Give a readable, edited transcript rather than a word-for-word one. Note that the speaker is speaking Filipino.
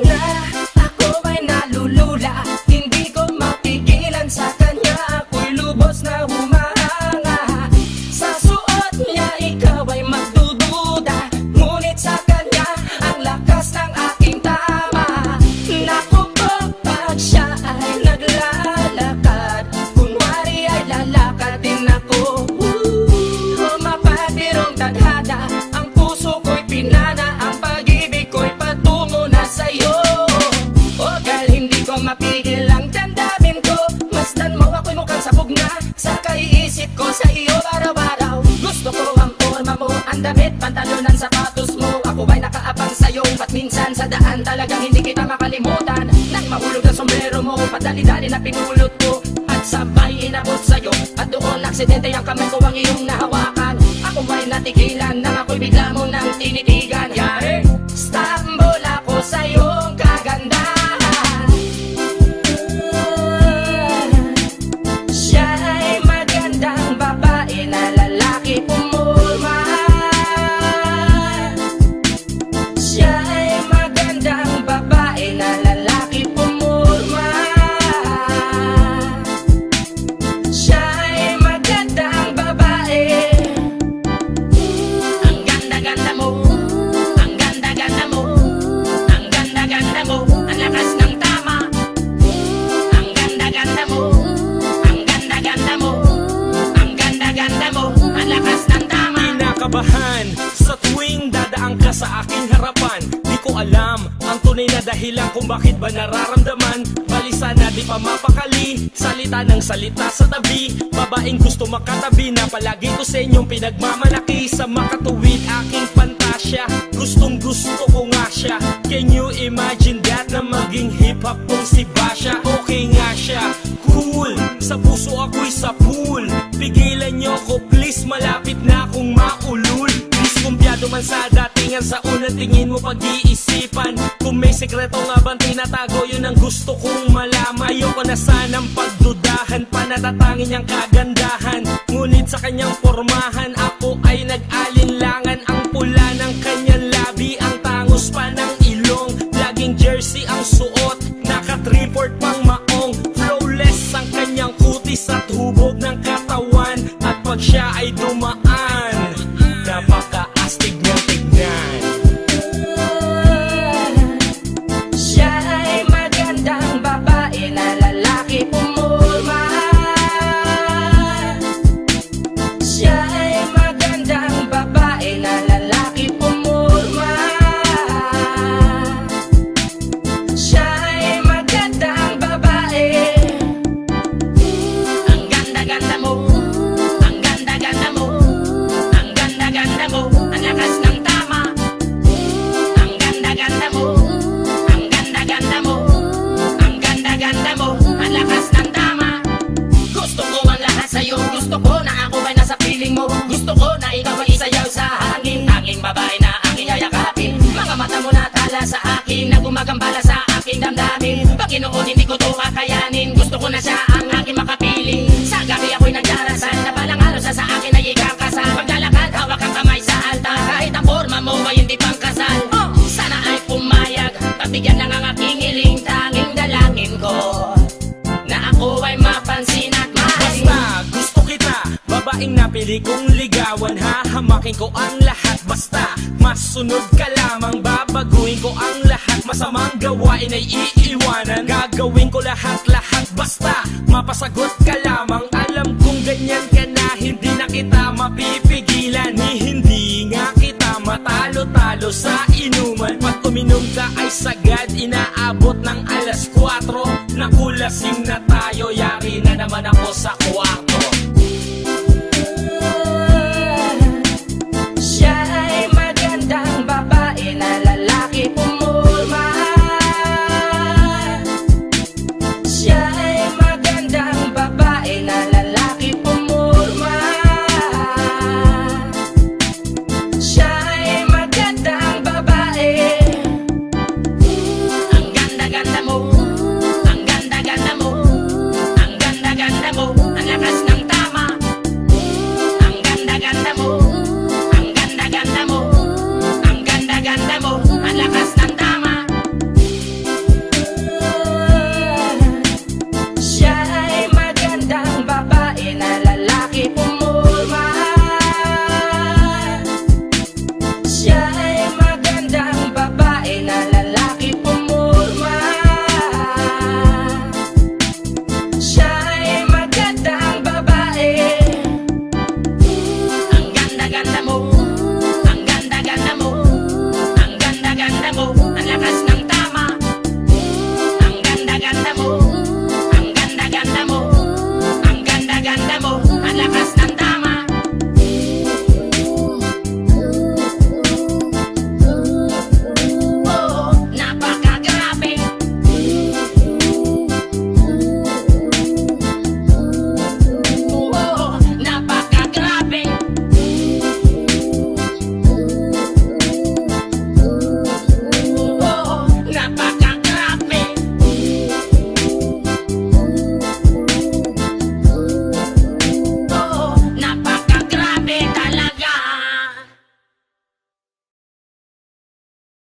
na, ako ay nalulula. Hindi ko mapigilan sa kanya, ako'y lubos na humahanga. Sa suot niya ikaw ay magdududa, ngunit sa kanya ang lakas ng aking tama. Naku po, pag siya ay naglalakad, kunwari ay lalakad din ako. Mapapirong tadhana, ang puso ko'y pinana, ang pag-ibig ko'y patungo na sa'yo. O dahil hindi ko mapigil ang damdamin ko, masdan mo ako'y mukhang sabog na sa kaiisip ko sa iyo araw-araw. Gusto ko ang forma mo, ang damit, pantalonan, sapatos mo. Ako ay nakaabang sa'yo, ba't minsan sa daan talagang hindi kita makalimutan. Nang mahulog ang sombrero mo, padali-dali na pinulot ko, at sabay inabot sa'yo, at doon aksidente ang kamay ko ang iyong nahawakan. Ako ay natigilan, nang ako'y bigla mo nang tinitigan. Yari, stambol ako sa iyong kagandahan. Siya ay magandang babae na lalaki pumulma. Siya ay magandang babae na lalaki pumulma. Siya ay magandang babae. Ang ganda-ganda mo, ang ganda-ganda mo, ang ganda-ganda mo, ang lakas ng tama. Ang ganda-ganda mo, ang ganda-ganda mo, ang ganda-ganda mo, ang lakas ng tama. Kinakabahan sa tuwing dadaan ka sa aking harapan. Di ko alam ang tunay na dahilan kung bakit ba nararamdaman. Balisa na di pa mapakali, salita ng salita sa tabi. Babaeng gusto makatabi na palagi ko sa inyong pinagmamalaki. Sa makatuwid aking pantasya, gustong gusto ko nga siya. Can you imagine that na maging hip-hop kong si Basha? Okay nga siya, cool, sa puso ako'y sa pool. Pigilan nyo ko please, malapit na akong maulul. Diskumpiyado man sa datingan, sa unang tingin mo pag-iisipan. Kung may sekreto nga bang tinatago, yun ang gusto kong malaman. Ayoko na sanang pagdudahan, panatatangin niyang kagandahan. Ngunit sa kanyang pormahan, ako ay nag-alinlangan. Ang pula ng kanyang labi, ang tangos pa ng ilong. Laging jersey ang suot, naka-3-port pang maong. Flawless ang kanyang kutis at hubog ng katawan. At pag siya ay dumaan, napaka-astig niyang tignan. Siya ay magandang babae na lalaki pumulma. Siya ay magandang babae na lalaki pumulma. Siya ay magandang babae. Ang ganda-ganda mo, ang ganda-ganda mo, ang ganda-ganda mo, ang lakas ng tama. Ang ganda-ganda mo, ang ganda-ganda mo, ang ganda-ganda mo, ang lakas ng tama. Gusto ko ang lahat sa'yo, gusto ko na ako ay nasa piling mo. Gusto ko na ikaw ay isayaw sa hangin, tanging babae na aking yayakapin. Mga mata mo na tala sa akin, na gumagambala sa aking damdamin. Paginoon hindi ko to kakayanin, gusto ko na siya ang aking makapiling. Sa gabi ako'y nagdarasal, na balang araw sa akin ay ikakasal. Paglalakad, hawak ang kamay sa altar, kahit ang forma mo ay hindi pang kasal. Sana ay pumayag, pagbigyan ng ang aking hiling, tanging dalangin ko na ako ay mapansin at mahalin. Basta gusto kita, babaeng napili kong ligawan. Hahamakin ko ang lahat, basta masunod ka lamang. Babaguhin ko ang lahat, masamang gawain ay iiwanan. Gagawin ko lahat-lahat, basta mapasagot ka lamang. Alam kong ganyan ka na, hindi na kita mapipigilan. Hindi nga kita matalo-talo sa inuman. Pag uminom ka ay sagad, inaabot ng alas 4. Nakulasing na tayo.